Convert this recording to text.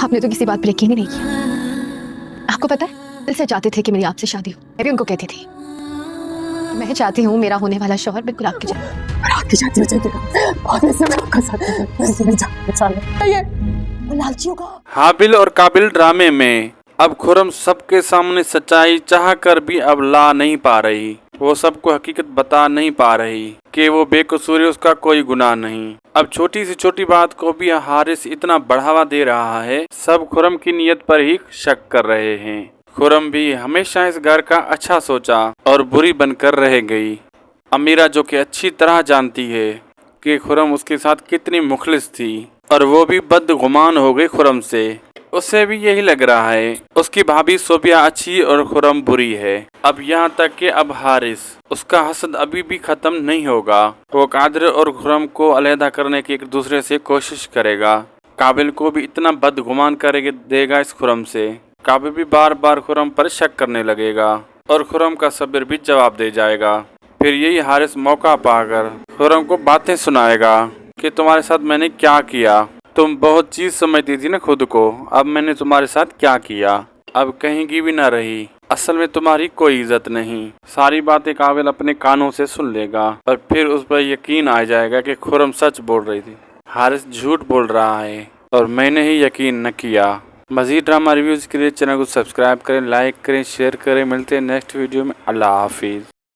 आपने तो किसी बात पर यकीन ही नहीं किया। आपको पता है दिल से चाहते थे कि मेरी आपसे शादी हो। मैं भी उनको कहती थी मैं चाहती हूँ मेरा होने वाला शौहर बिल्कुल आपके जैसा। हाबिल और काबिल ड्रामे में अब खुर्रम सबके सामने सच्चाई चाह कर भी अब ला नहीं पा रही। वो सबको हकीकत बता नहीं पा रही कि वो बेकसूर है, उसका कोई गुनाह नहीं। अब छोटी सी छोटी बात को भी हारिस इतना बढ़ावा दे रहा है, सब खुर्रम की नीयत पर ही शक कर रहे हैं। खुर्रम भी हमेशा इस घर का अच्छा सोचा और बुरी बनकर रह गई। अमीरा जो कि अच्छी तरह जानती है कि खुर्रम उसके साथ कितनी मुखलिस थी और वो भी बदगुमान हो गई खुर्रम से। उसे भी यही लग रहा है उसकी भाभी सोबिया अच्छी और खुर्रम बुरी है। अब यहाँ तक कि अब हारिस उसका हसद अभी भी खत्म नहीं होगा। वो कादिर और खुर्रम को अलहदा करने की एक दूसरे से कोशिश करेगा। काबिल को भी इतना बदगुमान कर देगा इस खुर्रम से। काबिल भी बार बार खुर्रम पर शक करने लगेगा और खुर्रम का सब्र भी जवाब दे जाएगा। फिर यही हारिस मौका पाकर खुर्रम को बातें सुनाएगा कि तुम्हारे साथ मैंने क्या किया। तुम बहुत चीज समझती थी ना खुद को, अब मैंने तुम्हारे साथ क्या किया। अब कहीं की भी ना रही, असल में तुम्हारी कोई इज्जत नहीं। सारी बातें काबिल अपने कानों से सुन लेगा और फिर उस पर यकीन आ जाएगा कि खुर्रम सच बोल रही थी, हारिस झूठ बोल रहा है और मैंने ही यकीन न किया। मज़ीद ड्रामा रिव्यूज़ के लिए चैनल को सब्सक्राइब करें, लाइक करें, शेयर करें। मिलते हैं नेक्स्ट वीडियो में। अल्लाह हाफिज़।